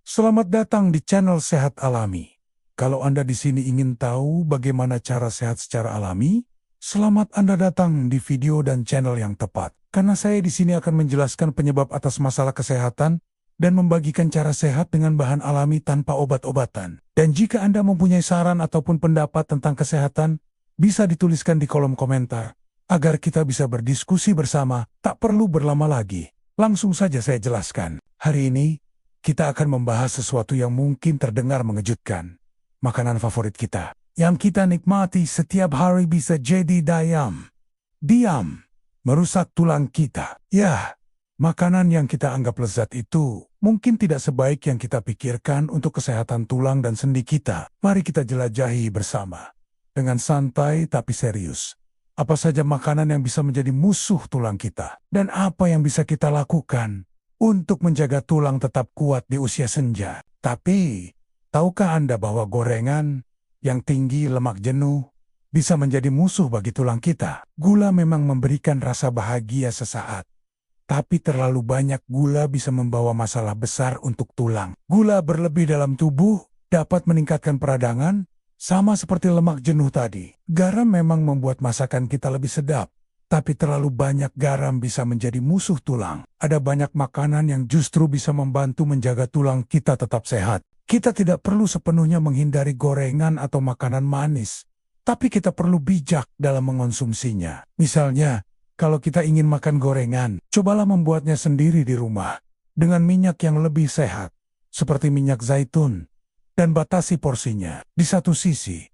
Selamat datang di channel Sehat Alami. Kalau Anda di sini ingin tahu bagaimana cara sehat secara alami, selamat Anda datang di video dan channel yang tepat. Karena saya di sini akan menjelaskan penyebab atas masalah kesehatan dan membagikan cara sehat dengan bahan alami tanpa obat-obatan. Dan jika Anda mempunyai saran ataupun pendapat tentang kesehatan, bisa dituliskan di kolom komentar agar kita bisa berdiskusi bersama. Tak perlu berlama lagi. Langsung saja saya jelaskan. Hari ini kita akan membahas sesuatu yang mungkin terdengar mengejutkan. Makanan favorit kita, yang kita nikmati setiap hari bisa jadi diam, merusak tulang kita. Ya, makanan yang kita anggap lezat itu mungkin tidak sebaik yang kita pikirkan untuk kesehatan tulang dan sendi kita. Mari kita jelajahi bersama. Dengan santai tapi serius. Apa saja makanan yang bisa menjadi musuh tulang kita? Dan apa yang bisa kita lakukan untuk menjaga tulang tetap kuat di usia senja? Tapi, tahukah Anda bahwa gorengan yang tinggi lemak jenuh bisa menjadi musuh bagi tulang kita? Gula memang memberikan rasa bahagia sesaat, tapi terlalu banyak gula bisa membawa masalah besar untuk tulang. Gula berlebih dalam tubuh dapat meningkatkan peradangan, sama seperti lemak jenuh tadi. Garam memang membuat masakan kita lebih sedap, tapi terlalu banyak garam bisa menjadi musuh tulang. Ada banyak makanan yang justru bisa membantu menjaga tulang kita tetap sehat. Kita tidak perlu sepenuhnya menghindari gorengan atau makanan manis, tapi kita perlu bijak dalam mengonsumsinya. Misalnya, kalau kita ingin makan gorengan, cobalah membuatnya sendiri di rumah dengan minyak yang lebih sehat, seperti minyak zaitun, dan batasi porsinya. Di satu sisi,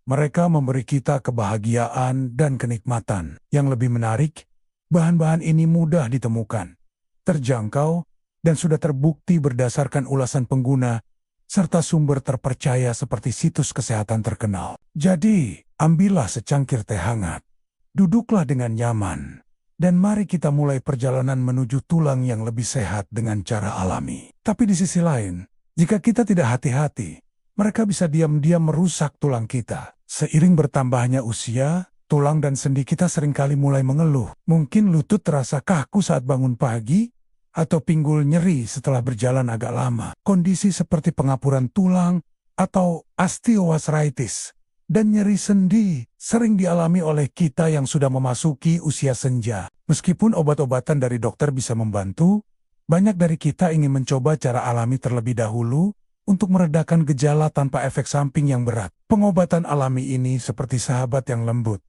mereka memberi kita kebahagiaan dan kenikmatan. Yang lebih menarik, bahan-bahan ini mudah ditemukan, terjangkau, dan sudah terbukti berdasarkan ulasan pengguna, serta sumber terpercaya seperti situs kesehatan terkenal. Jadi, ambillah secangkir teh hangat, duduklah dengan nyaman, dan mari kita mulai perjalanan menuju tulang yang lebih sehat dengan cara alami. Tapi di sisi lain, jika kita tidak hati-hati, mereka bisa diam-diam merusak tulang kita. Seiring bertambahnya usia, tulang dan sendi kita seringkali mulai mengeluh. Mungkin lutut terasa kaku saat bangun pagi, atau pinggul nyeri setelah berjalan agak lama. Kondisi seperti pengapuran tulang atau osteoarthritis dan nyeri sendi sering dialami oleh kita yang sudah memasuki usia senja. Meskipun obat-obatan dari dokter bisa membantu, banyak dari kita ingin mencoba cara alami terlebih dahulu untuk meredakan gejala tanpa efek samping yang berat. Pengobatan alami ini seperti sahabat yang lembut,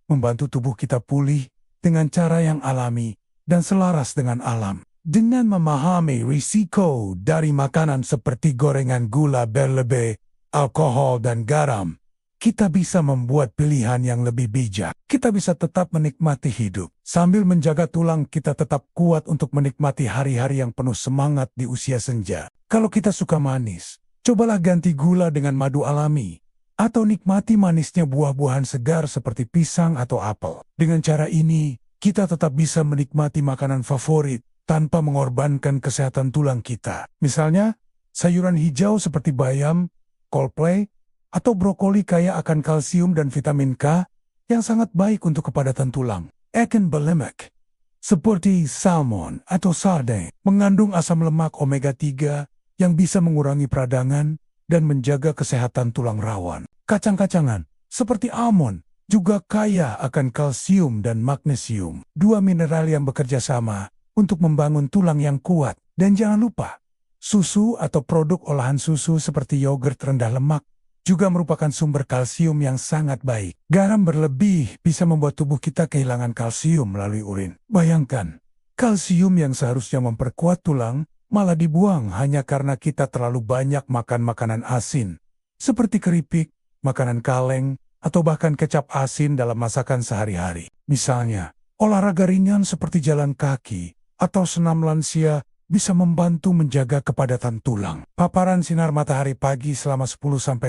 membantu tubuh kita pulih dengan cara yang alami dan selaras dengan alam. Dengan memahami risiko dari makanan seperti gorengan gula berlebih, alkohol, dan garam, kita bisa membuat pilihan yang lebih bijak. Kita bisa tetap menikmati hidup, sambil menjaga tulang kita tetap kuat untuk menikmati hari-hari yang penuh semangat di usia senja. Kalau kita suka manis, cobalah ganti gula dengan madu alami, atau nikmati manisnya buah-buahan segar seperti pisang atau apel. Dengan cara ini, kita tetap bisa menikmati makanan favorit tanpa mengorbankan kesehatan tulang kita. Misalnya, sayuran hijau seperti bayam, kol-play, atau brokoli kaya akan kalsium dan vitamin K yang sangat baik untuk kepadatan tulang. Ikan berlemak, seperti salmon atau sardine, mengandung asam lemak omega 3 yang bisa mengurangi peradangan dan menjaga kesehatan tulang rawan. Kacang-kacangan, seperti almond, juga kaya akan kalsium dan magnesium, dua mineral yang bekerja sama untuk membangun tulang yang kuat. Dan jangan lupa, susu atau produk olahan susu seperti yogurt rendah lemak juga merupakan sumber kalsium yang sangat baik. Garam berlebih bisa membuat tubuh kita kehilangan kalsium melalui urin. Bayangkan, kalsium yang seharusnya memperkuat tulang malah dibuang hanya karena kita terlalu banyak makan makanan asin, seperti keripik, makanan kaleng, atau bahkan kecap asin dalam masakan sehari-hari. Misalnya, olahraga ringan seperti jalan kaki atau senam lansia bisa membantu menjaga kepadatan tulang. Paparan sinar matahari pagi selama 10-15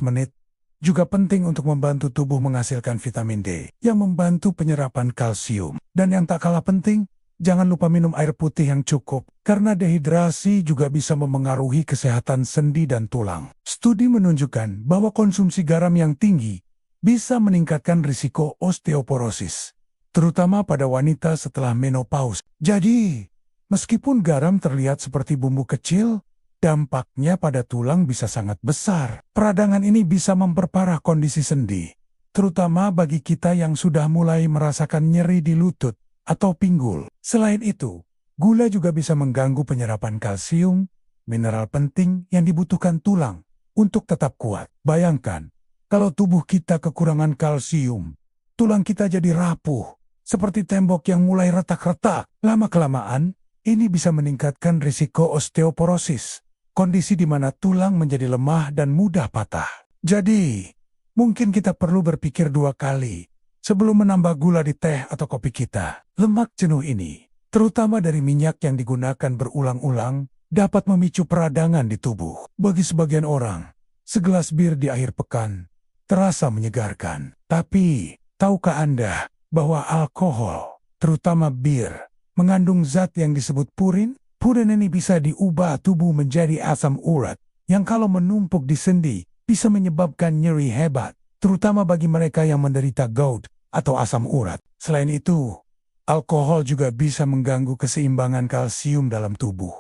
menit juga penting untuk membantu tubuh menghasilkan vitamin D yang membantu penyerapan kalsium. Dan yang tak kalah penting, jangan lupa minum air putih yang cukup, karena dehidrasi juga bisa memengaruhi kesehatan sendi dan tulang. Studi menunjukkan bahwa konsumsi garam yang tinggi bisa meningkatkan risiko osteoporosis, terutama pada wanita setelah menopause. Jadi, meskipun garam terlihat seperti bumbu kecil Dampaknya pada tulang bisa sangat besar. Peradangan ini bisa memperparah kondisi sendi, terutama bagi kita yang sudah mulai merasakan nyeri di lutut atau pinggul. Selain itu, gula juga bisa mengganggu penyerapan kalsium, mineral penting yang dibutuhkan tulang untuk tetap kuat. Bayangkan, kalau tubuh kita kekurangan kalsium, tulang kita jadi rapuh, seperti tembok yang mulai retak-retak. Lama-kelamaan, ini bisa meningkatkan risiko osteoporosis, kondisi di mana tulang menjadi lemah dan mudah patah. Jadi, mungkin kita perlu berpikir 2 kali sebelum menambah gula di teh atau kopi kita. Lemak jenuh ini, terutama dari minyak yang digunakan berulang-ulang, dapat memicu peradangan di tubuh. Bagi sebagian orang, segelas bir di akhir pekan terasa menyegarkan. Tapi, tahukah Anda bahwa alkohol, terutama bir, mengandung zat yang disebut purin? Purin ini bisa diubah tubuh menjadi asam urat, yang kalau menumpuk di sendi, bisa menyebabkan nyeri hebat, terutama bagi mereka yang menderita gout atau asam urat. Selain itu, alkohol juga bisa mengganggu keseimbangan kalsium dalam tubuh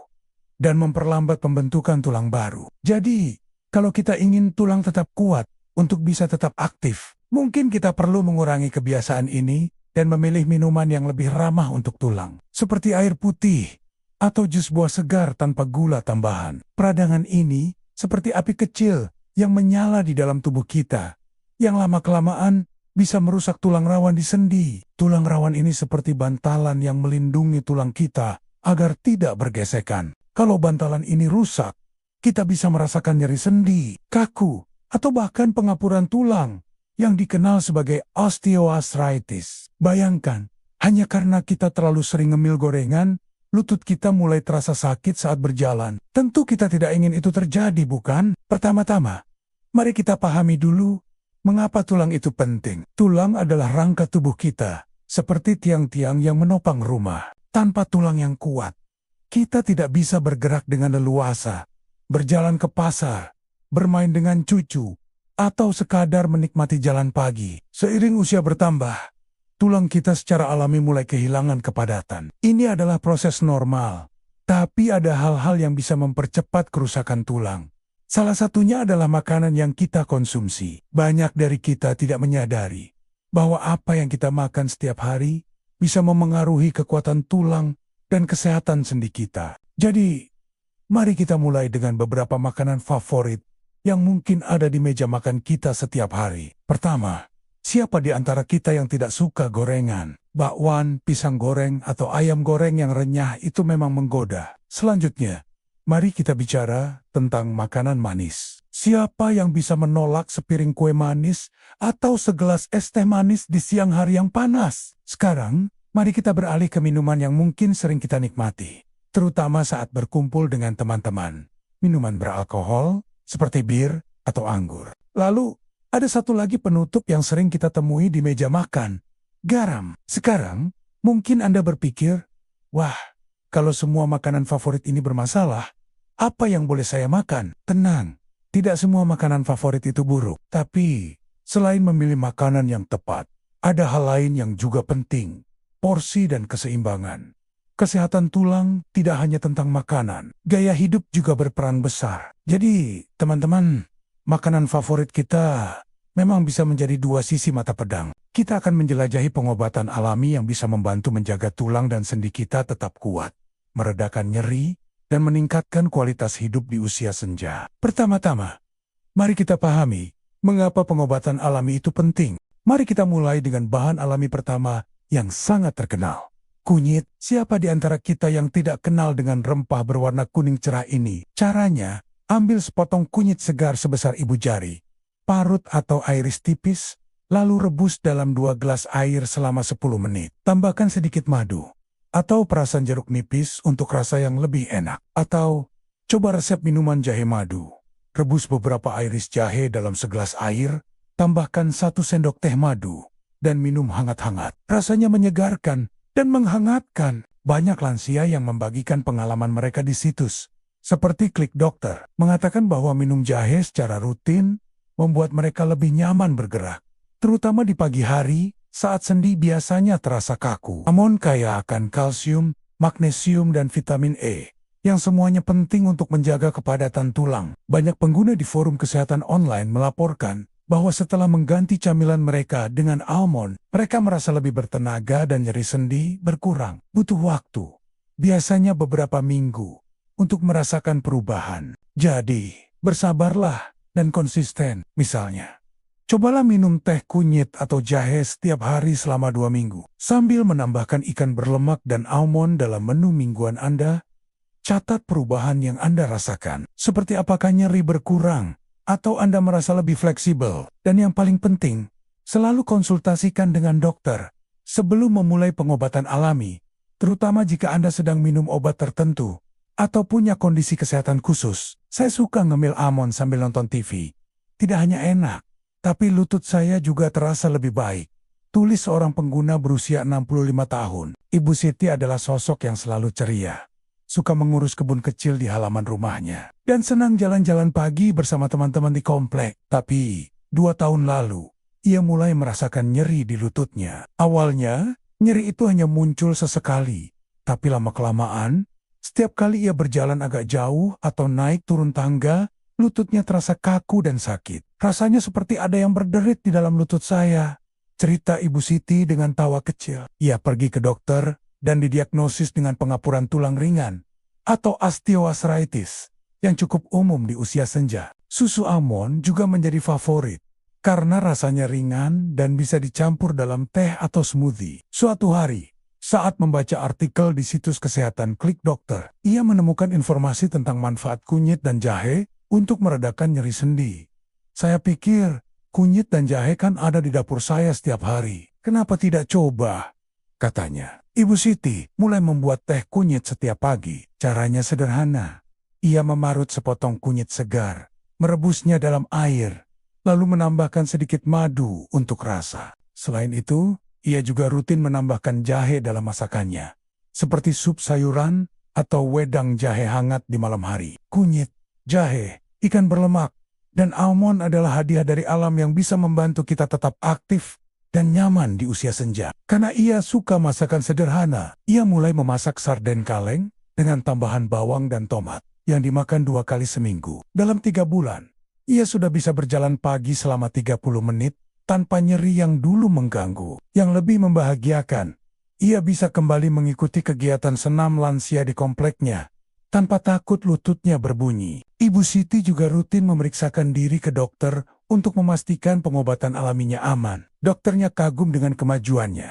dan memperlambat pembentukan tulang baru. Jadi, kalau kita ingin tulang tetap kuat untuk bisa tetap aktif, mungkin kita perlu mengurangi kebiasaan ini dan memilih minuman yang lebih ramah untuk tulang, seperti air putih atau jus buah segar tanpa gula tambahan. Peradangan ini seperti api kecil yang menyala di dalam tubuh kita, yang lama-kelamaan bisa merusak tulang rawan di sendi. Tulang rawan ini seperti bantalan yang melindungi tulang kita agar tidak bergesekan. Kalau bantalan ini rusak, kita bisa merasakan nyeri sendi, kaku, atau bahkan pengapuran tulang yang dikenal sebagai osteoarthritis. Bayangkan, hanya karena kita terlalu sering ngemil gorengan, lutut kita mulai terasa sakit saat berjalan. Tentu kita tidak ingin itu terjadi, bukan? Pertama-tama, mari kita pahami dulu mengapa tulang itu penting. Tulang adalah rangka tubuh kita, seperti tiang-tiang yang menopang rumah. Tanpa tulang yang kuat, kita tidak bisa bergerak dengan leluasa, berjalan ke pasar, bermain dengan cucu, atau sekadar menikmati jalan pagi. Seiring usia bertambah, tulang kita secara alami mulai kehilangan kepadatan. Ini adalah proses normal, tapi ada hal-hal yang bisa mempercepat kerusakan tulang. Salah satunya adalah makanan yang kita konsumsi. Banyak dari kita tidak menyadari bahwa apa yang kita makan setiap hari bisa memengaruhi kekuatan tulang dan kesehatan sendi kita. Jadi, mari kita mulai dengan beberapa makanan favorit yang mungkin ada di meja makan kita setiap hari. Pertama, siapa di antara kita yang tidak suka gorengan? Bakwan, pisang goreng, atau ayam goreng yang renyah itu memang menggoda. Selanjutnya, mari kita bicara tentang makanan manis. Siapa yang bisa menolak sepiring kue manis atau segelas es teh manis di siang hari yang panas? Sekarang, mari kita beralih ke minuman yang mungkin sering kita nikmati, terutama saat berkumpul dengan teman-teman. Minuman beralkohol, seperti bir atau anggur. Lalu, ada satu lagi penutup yang sering kita temui di meja makan, garam. Sekarang, mungkin Anda berpikir, wah, kalau semua makanan favorit ini bermasalah, apa yang boleh saya makan? Tenang, tidak semua makanan favorit itu buruk. Tapi, selain memilih makanan yang tepat, ada hal lain yang juga penting, porsi dan keseimbangan. Kesehatan tulang tidak hanya tentang makanan, gaya hidup juga berperan besar. Jadi, teman-teman, makanan favorit kita memang bisa menjadi dua sisi mata pedang. Kita akan menjelajahi pengobatan alami yang bisa membantu menjaga tulang dan sendi kita tetap kuat, meredakan nyeri, dan meningkatkan kualitas hidup di usia senja. Pertama-tama, mari kita pahami mengapa pengobatan alami itu penting. Mari kita mulai dengan bahan alami pertama yang sangat terkenal. Kunyit. Siapa di antara kita yang tidak kenal dengan rempah berwarna kuning cerah ini? Caranya, ambil sepotong kunyit segar sebesar ibu jari, parut atau iris tipis, lalu rebus dalam 2 gelas air selama 10 menit. Tambahkan sedikit madu atau perasan jeruk nipis untuk rasa yang lebih enak. Atau, coba resep minuman jahe madu. Rebus beberapa iris jahe dalam segelas air, tambahkan 1 sendok teh madu, dan minum hangat-hangat. Rasanya menyegarkan dan menghangatkan. Banyak lansia yang membagikan pengalaman mereka di situs, seperti Klik Dokter, mengatakan bahwa minum jahe secara rutin membuat mereka lebih nyaman bergerak, terutama di pagi hari saat sendi biasanya terasa kaku. Namun kaya akan kalsium, magnesium, dan vitamin E, yang semuanya penting untuk menjaga kepadatan tulang. Banyak pengguna di forum kesehatan online melaporkan bahwa setelah mengganti camilan mereka dengan almond, mereka merasa lebih bertenaga dan nyeri sendi berkurang. Butuh waktu, biasanya beberapa minggu, untuk merasakan perubahan. Jadi, bersabarlah dan konsisten. Misalnya, cobalah minum teh kunyit atau jahe setiap hari selama 2 minggu. Sambil menambahkan ikan berlemak dan almond dalam menu mingguan Anda, catat perubahan yang Anda rasakan. Seperti apakah nyeri berkurang, atau Anda merasa lebih fleksibel. Dan yang paling penting, selalu konsultasikan dengan dokter sebelum memulai pengobatan alami, terutama jika Anda sedang minum obat tertentu atau punya kondisi kesehatan khusus. Saya suka ngemil almond sambil nonton TV. Tidak hanya enak, tapi lutut saya juga terasa lebih baik. Tulis seorang pengguna berusia 65 tahun. Ibu Siti adalah sosok yang selalu ceria. Suka mengurus kebun kecil di halaman rumahnya. Dan senang jalan-jalan pagi bersama teman-teman di komplek. Tapi, 2 tahun lalu, ia mulai merasakan nyeri di lututnya. Awalnya, nyeri itu hanya muncul sesekali. Tapi lama-kelamaan, setiap kali ia berjalan agak jauh atau naik turun tangga, lututnya terasa kaku dan sakit. Rasanya seperti ada yang berderit di dalam lutut saya. Cerita Ibu Siti dengan tawa kecil. Ia pergi ke dokter dan didiagnosis dengan pengapuran tulang ringan atau osteoarthritis yang cukup umum di usia senja. Susu almond juga menjadi favorit karena rasanya ringan dan bisa dicampur dalam teh atau smoothie. Suatu hari, saat membaca artikel di situs kesehatan Klik Dokter, ia menemukan informasi tentang manfaat kunyit dan jahe untuk meredakan nyeri sendi. Saya pikir, kunyit dan jahe kan ada di dapur saya setiap hari. Kenapa tidak coba? Katanya. Ibu Siti mulai membuat teh kunyit setiap pagi. Caranya sederhana. Ia memarut sepotong kunyit segar, merebusnya dalam air, lalu menambahkan sedikit madu untuk rasa. Selain itu, ia juga rutin menambahkan jahe dalam masakannya, seperti sup sayuran atau wedang jahe hangat di malam hari. Kunyit, jahe, ikan berlemak, dan almond adalah hadiah dari alam yang bisa membantu kita tetap aktif dan nyaman di usia senja. Karena ia suka masakan sederhana, ia mulai memasak sarden kaleng dengan tambahan bawang dan tomat yang dimakan 2 kali seminggu. Dalam 3 bulan, ia sudah bisa berjalan pagi selama 30 menit tanpa nyeri yang dulu mengganggu. Yang lebih membahagiakan, ia bisa kembali mengikuti kegiatan senam lansia di kompleknya tanpa takut lututnya berbunyi. Ibu Siti juga rutin memeriksakan diri ke dokter untuk memastikan pengobatan alaminya aman. Dokternya kagum dengan kemajuannya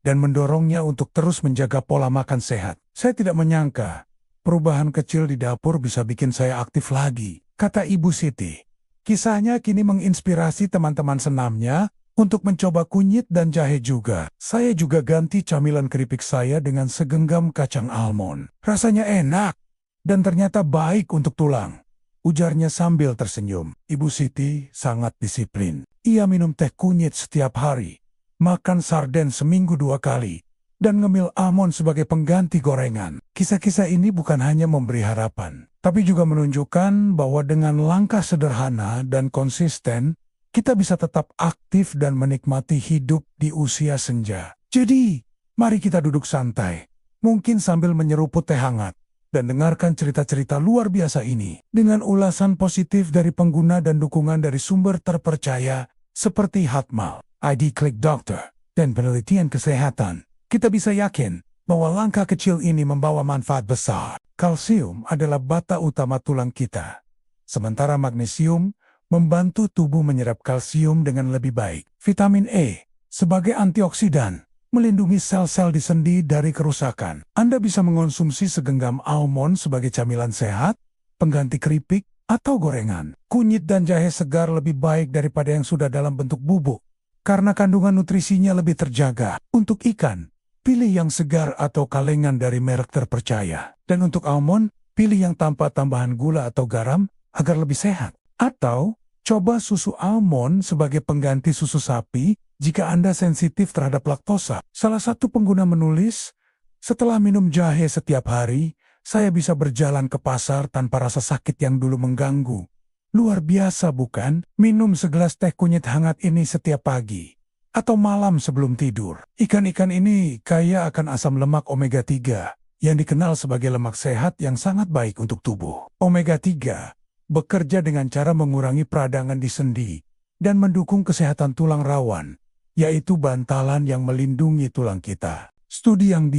dan mendorongnya untuk terus menjaga pola makan sehat. Saya tidak menyangka perubahan kecil di dapur bisa bikin saya aktif lagi, kata Ibu Siti. Kisahnya kini menginspirasi teman-teman senamnya untuk mencoba kunyit dan jahe juga. Saya juga ganti camilan keripik saya dengan segenggam kacang almond. Rasanya enak dan ternyata baik untuk tulang, ujarnya sambil tersenyum. Ibu Siti sangat disiplin. Ia minum teh kunyit setiap hari, makan sarden seminggu 2 kali, dan ngemil almond sebagai pengganti gorengan. Kisah-kisah ini bukan hanya memberi harapan, tapi juga menunjukkan bahwa dengan langkah sederhana dan konsisten, kita bisa tetap aktif dan menikmati hidup di usia senja. Jadi, mari kita duduk santai, mungkin sambil menyeruput teh hangat, dan dengarkan cerita-cerita luar biasa ini dengan ulasan positif dari pengguna dan dukungan dari sumber terpercaya seperti Hatmal, ID Klik Dokter, dan penelitian kesehatan. Kita bisa yakin bahwa langkah kecil ini membawa manfaat besar. Kalsium adalah bata utama tulang kita, sementara magnesium membantu tubuh menyerap kalsium dengan lebih baik. Vitamin E sebagai antioksidan melindungi sel-sel di sendi dari kerusakan. Anda bisa mengonsumsi segenggam almond sebagai camilan sehat, pengganti keripik, atau gorengan. Kunyit dan jahe segar lebih baik daripada yang sudah dalam bentuk bubuk, karena kandungan nutrisinya lebih terjaga. Untuk ikan, pilih yang segar atau kalengan dari merek terpercaya. Dan untuk almond, pilih yang tanpa tambahan gula atau garam agar lebih sehat. Atau, coba susu almond sebagai pengganti susu sapi jika Anda sensitif terhadap laktosa. Salah satu pengguna menulis, setelah minum jahe setiap hari, saya bisa berjalan ke pasar tanpa rasa sakit yang dulu mengganggu. Luar biasa bukan? Minum segelas teh kunyit hangat ini setiap pagi atau malam sebelum tidur. Ikan-ikan ini kaya akan asam lemak omega 3 yang dikenal sebagai lemak sehat yang sangat baik untuk tubuh. Omega 3 bekerja dengan cara mengurangi peradangan di sendi dan mendukung kesehatan tulang rawan, yaitu bantalan yang melindungi tulang kita. Studi yang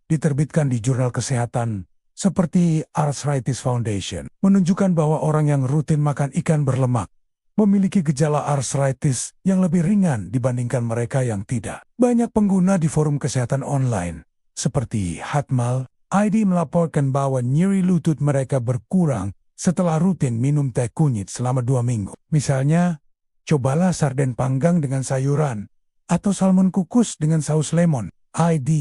diterbitkan di jurnal kesehatan seperti Arthritis Foundation menunjukkan bahwa orang yang rutin makan ikan berlemak memiliki gejala arthritis yang lebih ringan dibandingkan mereka yang tidak. Banyak pengguna di forum kesehatan online seperti Hatmal ID melaporkan bahwa nyeri lutut mereka berkurang setelah rutin minum teh kunyit selama 2 minggu. Misalnya, cobalah sarden panggang dengan sayuran atau salmon kukus dengan saus lemon. ID.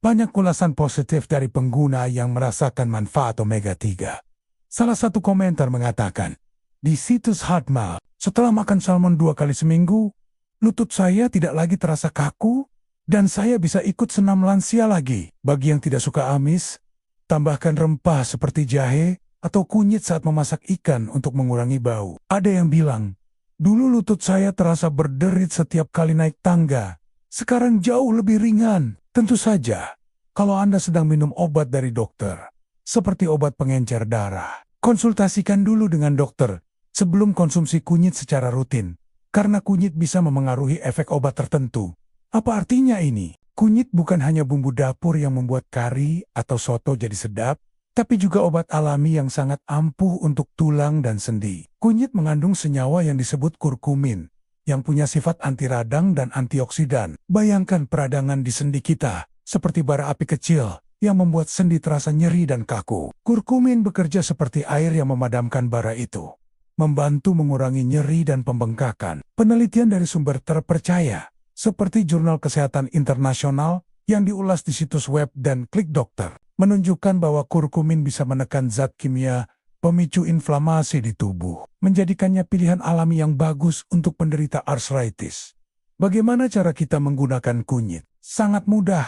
Banyak ulasan positif dari pengguna yang merasakan manfaat omega 3. Salah satu komentar mengatakan, di situs Hatmal, setelah makan salmon 2 kali seminggu, lutut saya tidak lagi terasa kaku, dan saya bisa ikut senam lansia lagi. Bagi yang tidak suka amis, tambahkan rempah seperti jahe atau kunyit saat memasak ikan untuk mengurangi bau. Ada yang bilang, dulu lutut saya terasa berderit setiap kali naik tangga. Sekarang jauh lebih ringan. Tentu saja, kalau Anda sedang minum obat dari dokter, seperti obat pengencer darah, konsultasikan dulu dengan dokter sebelum konsumsi kunyit secara rutin, karena kunyit bisa memengaruhi efek obat tertentu. Apa artinya ini? Kunyit bukan hanya bumbu dapur yang membuat kari atau soto jadi sedap, tapi juga obat alami yang sangat ampuh untuk tulang dan sendi. Kunyit mengandung senyawa yang disebut kurkumin, yang punya sifat anti radang dan antioksidan. Bayangkan peradangan di sendi kita, seperti bara api kecil, yang membuat sendi terasa nyeri dan kaku. Kurkumin bekerja seperti air yang memadamkan bara itu, membantu mengurangi nyeri dan pembengkakan. Penelitian dari sumber terpercaya, seperti Jurnal Kesehatan Internasional yang diulas di situs web dan Klik Dokter, menunjukkan bahwa kurkumin bisa menekan zat kimia pemicu inflamasi di tubuh, menjadikannya pilihan alami yang bagus untuk penderita arthritis. Bagaimana cara kita menggunakan kunyit? Sangat mudah.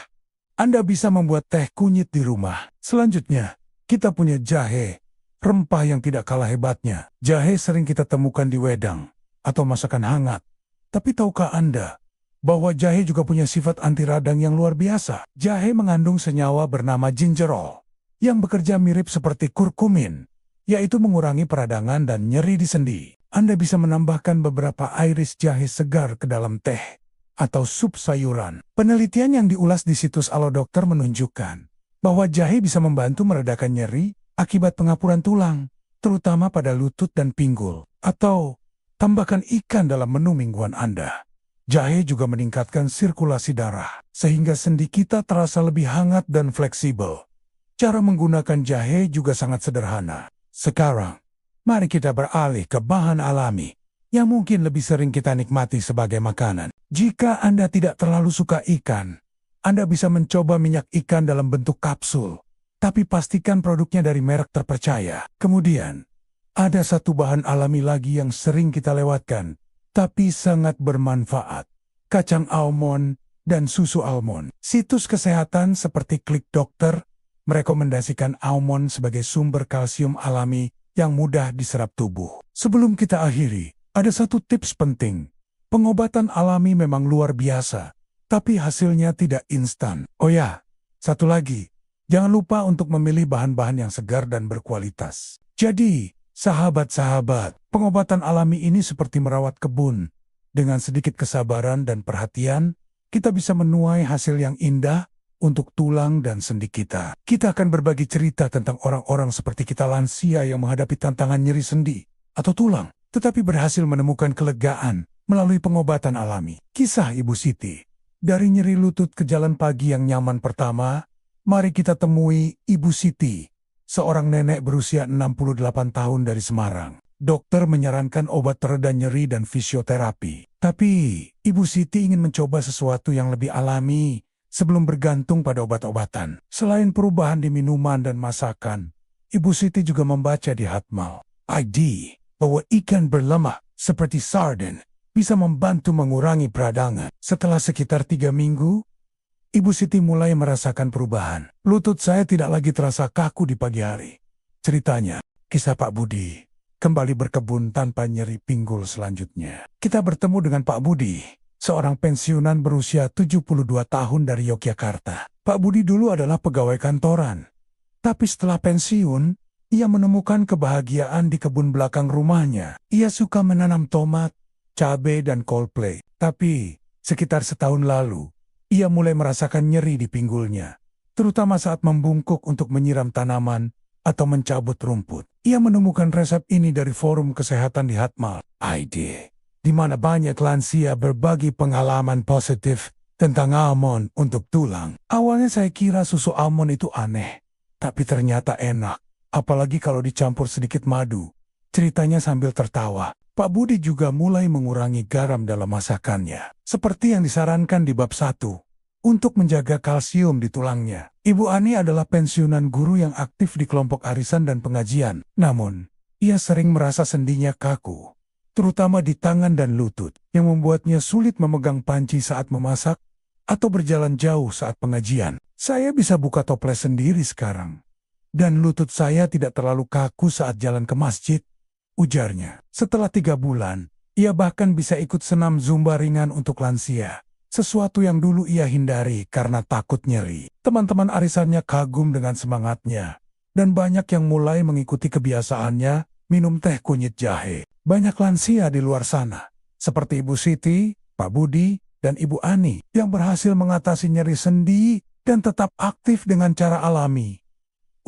Anda bisa membuat teh kunyit di rumah. Selanjutnya, kita punya jahe, rempah yang tidak kalah hebatnya. Jahe sering kita temukan di wedang atau masakan hangat. Tapi tahukah Anda bahwa jahe juga punya sifat anti radang yang luar biasa? Jahe mengandung senyawa bernama gingerol yang bekerja mirip seperti kurkumin, yaitu mengurangi peradangan dan nyeri di sendi. Anda bisa menambahkan beberapa iris jahe segar ke dalam teh atau sup sayuran. Penelitian yang diulas di situs Alo Dokter menunjukkan bahwa jahe bisa membantu meredakan nyeri akibat pengapuran tulang, terutama pada lutut dan pinggul. Atau, tambahkan ikan dalam menu mingguan Anda. Jahe juga meningkatkan sirkulasi darah, sehingga sendi kita terasa lebih hangat dan fleksibel. Cara menggunakan jahe juga sangat sederhana. Sekarang, mari kita beralih ke bahan alami yang mungkin lebih sering kita nikmati sebagai makanan. Jika Anda tidak terlalu suka ikan, Anda bisa mencoba minyak ikan dalam bentuk kapsul, tapi pastikan produknya dari merek terpercaya. Kemudian, ada satu bahan alami lagi yang sering kita lewatkan, tapi sangat bermanfaat. Kacang almond dan susu almond. Situs kesehatan seperti Klik Dokter merekomendasikan almond sebagai sumber kalsium alami yang mudah diserap tubuh. Sebelum kita akhiri, ada satu tips penting. Pengobatan alami memang luar biasa, tapi hasilnya tidak instan. Oh ya, satu lagi. Jangan lupa untuk memilih bahan-bahan yang segar dan berkualitas. Jadi, sahabat-sahabat, pengobatan alami ini seperti merawat kebun. Dengan sedikit kesabaran dan perhatian, kita bisa menuai hasil yang indah untuk tulang dan sendi kita. Kita akan berbagi cerita tentang orang-orang seperti kita lansia yang menghadapi tantangan nyeri sendi atau tulang, tetapi berhasil menemukan kelegaan melalui pengobatan alami. Kisah Ibu Siti. Dari nyeri lutut ke jalan pagi yang nyaman pertama, mari kita temui Ibu Siti, seorang nenek berusia 68 tahun dari Semarang. Dokter menyarankan obat pereda nyeri dan fisioterapi. Tapi, Ibu Siti ingin mencoba sesuatu yang lebih alami sebelum bergantung pada obat-obatan. Selain perubahan di minuman dan masakan, Ibu Siti juga membaca di Hatmal ID bahwa ikan berlemak seperti sarden bisa membantu mengurangi peradangan. Setelah sekitar 3 minggu, Ibu Siti mulai merasakan perubahan. Lutut saya tidak lagi terasa kaku di pagi hari. Ceritanya, kisah Pak Budi kembali berkebun tanpa nyeri pinggul selanjutnya. Kita bertemu dengan Pak Budi, seorang pensiunan berusia 72 tahun dari Yogyakarta. Pak Budi dulu adalah pegawai kantoran. Tapi setelah pensiun, ia menemukan kebahagiaan di kebun belakang rumahnya. Ia suka menanam tomat, cabai, dan Coldplay. Tapi, sekitar setahun lalu, ia mulai merasakan nyeri di pinggulnya. Terutama saat membungkuk untuk menyiram tanaman atau mencabut rumput. Ia menemukan resep ini dari forum kesehatan di Hatmal ID, di mana banyak lansia berbagi pengalaman positif tentang almond untuk tulang. Awalnya saya kira susu almond itu aneh, tapi ternyata enak, apalagi kalau dicampur sedikit madu. Ceritanya sambil tertawa. Pak Budi juga mulai mengurangi garam dalam masakannya, seperti yang disarankan di bab 1, untuk menjaga kalsium di tulangnya. Ibu Ani adalah pensiunan guru yang aktif di kelompok arisan dan pengajian. Namun, ia sering merasa sendinya kaku, terutama di tangan dan lutut, yang membuatnya sulit memegang panci saat memasak atau berjalan jauh saat pengajian. Saya bisa buka toples sendiri sekarang, dan lutut saya tidak terlalu kaku saat jalan ke masjid, ujarnya. Setelah 3 bulan, ia bahkan bisa ikut senam zumba ringan untuk lansia, sesuatu yang dulu ia hindari karena takut nyeri. Teman-teman arisannya kagum dengan semangatnya, dan banyak yang mulai mengikuti kebiasaannya minum teh kunyit jahe. Banyak lansia di luar sana, seperti Ibu Siti, Pak Budi, dan Ibu Ani, yang berhasil mengatasi nyeri sendi dan tetap aktif dengan cara alami.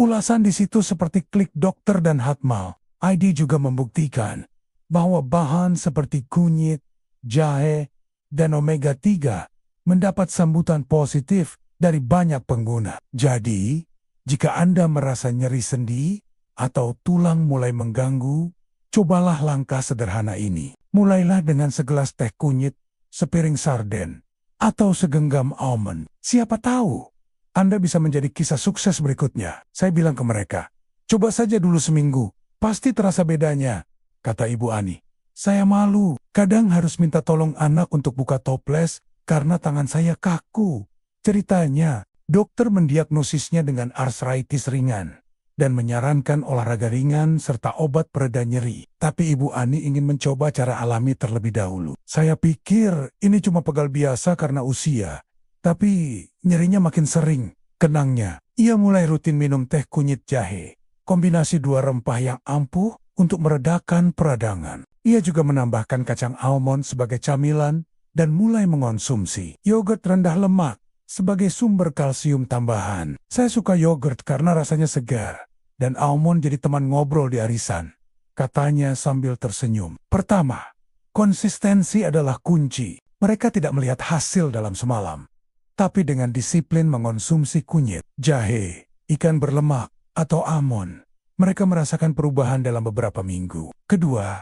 Ulasan di situs seperti Klik Dokter dan Hatmal ID juga membuktikan bahwa bahan seperti kunyit, jahe, dan omega 3 mendapat sambutan positif dari banyak pengguna. Jadi, jika Anda merasa nyeri sendi atau tulang mulai mengganggu, cobalah langkah sederhana ini. Mulailah dengan segelas teh kunyit, sepiring sarden, atau segenggam almond. Siapa tahu, Anda bisa menjadi kisah sukses berikutnya. Saya bilang ke mereka, coba saja dulu seminggu, pasti terasa bedanya, kata Ibu Ani. Saya malu, kadang harus minta tolong anak untuk buka toples karena tangan saya kaku. Ceritanya, dokter mendiagnosisnya dengan arthritis ringan dan menyarankan olahraga ringan serta obat pereda nyeri. Tapi Ibu Ani ingin mencoba cara alami terlebih dahulu. Saya pikir ini cuma pegal biasa karena usia, tapi nyerinya makin sering. Kenangnya, ia mulai rutin minum teh kunyit jahe, kombinasi 2 rempah yang ampuh untuk meredakan peradangan. Ia juga menambahkan kacang almond sebagai camilan dan mulai mengonsumsi yogurt rendah lemak sebagai sumber kalsium tambahan. Saya suka yogurt karena rasanya segar, dan almond jadi teman ngobrol di arisan, katanya sambil tersenyum. Pertama, konsistensi adalah kunci. Mereka tidak melihat hasil dalam semalam, tapi dengan disiplin mengonsumsi kunyit, jahe, ikan berlemak, atau almond, mereka merasakan perubahan dalam beberapa minggu. Kedua,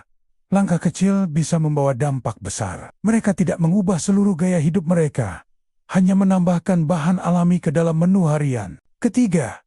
langkah kecil bisa membawa dampak besar. Mereka tidak mengubah seluruh gaya hidup mereka, hanya menambahkan bahan alami ke dalam menu harian. Ketiga,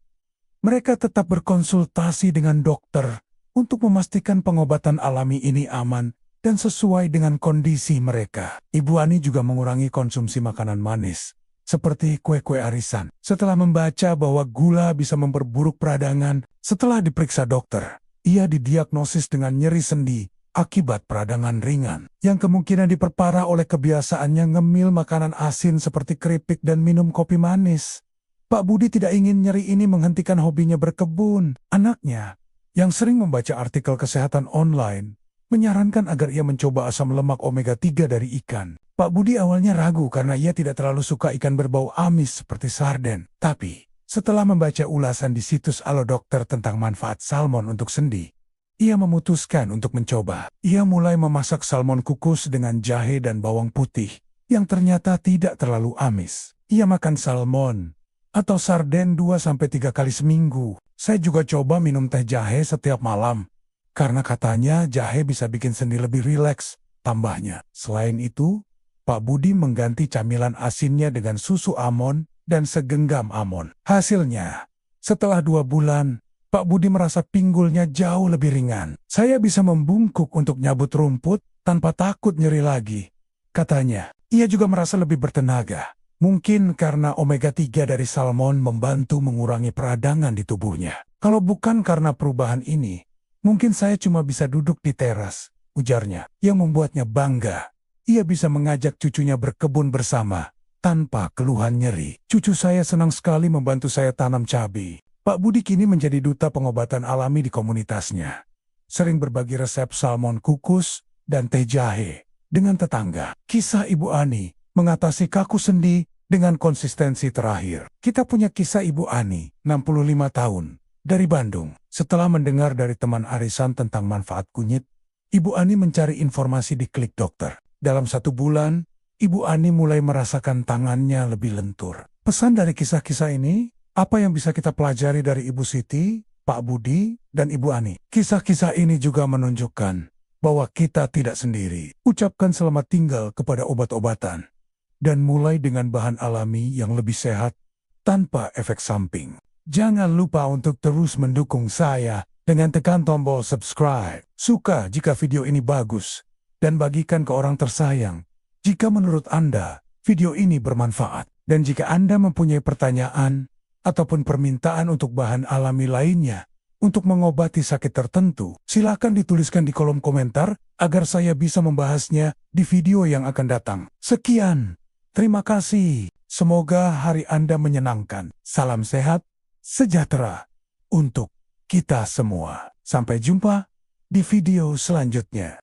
mereka tetap berkonsultasi dengan dokter untuk memastikan pengobatan alami ini aman dan sesuai dengan kondisi mereka. Ibu Ani juga mengurangi konsumsi makanan manis, seperti kue-kue arisan. Setelah membaca bahwa gula bisa memperburuk peradangan, setelah diperiksa dokter, ia didiagnosis dengan nyeri sendi akibat peradangan ringan, yang kemungkinan diperparah oleh kebiasaannya ngemil makanan asin seperti keripik dan minum kopi manis. Pak Budi tidak ingin nyeri ini menghentikan hobinya berkebun. Anaknya, yang sering membaca artikel kesehatan online, menyarankan agar ia mencoba asam lemak omega 3 dari ikan. Pak Budi awalnya ragu karena ia tidak terlalu suka ikan berbau amis seperti sarden. Tapi, setelah membaca ulasan di situs Alo Dokter tentang manfaat salmon untuk sendi, ia memutuskan untuk mencoba. Ia mulai memasak salmon kukus dengan jahe dan bawang putih, yang ternyata tidak terlalu amis. Ia makan salmon atau sarden 2-3 kali seminggu. Saya juga coba minum teh jahe setiap malam, karena katanya jahe bisa bikin sendi lebih rileks, tambahnya. Selain itu, Pak Budi mengganti camilan asinnya dengan susu almond dan segenggam almond. Hasilnya, setelah 2 bulan, Pak Budi merasa pinggulnya jauh lebih ringan. Saya bisa membungkuk untuk nyabut rumput tanpa takut nyeri lagi, katanya. Ia juga merasa lebih bertenaga. Mungkin karena omega 3 dari salmon membantu mengurangi peradangan di tubuhnya. Kalau bukan karena perubahan ini, mungkin saya cuma bisa duduk di teras, ujarnya, yang membuatnya bangga. Ia bisa mengajak cucunya berkebun bersama tanpa keluhan nyeri. Cucu saya senang sekali membantu saya tanam cabai. Pak Budi kini menjadi duta pengobatan alami di komunitasnya. Sering berbagi resep salmon kukus dan teh jahe dengan tetangga. Kisah Ibu Ani mengatasi kaku sendi dengan konsistensi terakhir. Kita punya kisah Ibu Ani, 65 tahun, dari Bandung. Setelah mendengar dari teman arisan tentang manfaat kunyit, Ibu Ani mencari informasi di Klik Dokter. Dalam 1 bulan, Ibu Ani mulai merasakan tangannya lebih lentur. Pesan dari kisah-kisah ini, apa yang bisa kita pelajari dari Ibu Siti, Pak Budi, dan Ibu Ani? Kisah-kisah ini juga menunjukkan bahwa kita tidak sendiri. Ucapkan selamat tinggal kepada obat-obatan. Dan mulai dengan bahan alami yang lebih sehat tanpa efek samping. Jangan lupa untuk terus mendukung saya dengan tekan tombol subscribe. Suka jika video ini bagus. Dan bagikan ke orang tersayang jika menurut Anda video ini bermanfaat. Dan jika Anda mempunyai pertanyaan ataupun permintaan untuk bahan alami lainnya untuk mengobati sakit tertentu, silakan dituliskan di kolom komentar agar saya bisa membahasnya di video yang akan datang. Sekian, terima kasih. Semoga hari Anda menyenangkan. Salam sehat, sejahtera untuk kita semua. Sampai jumpa di video selanjutnya.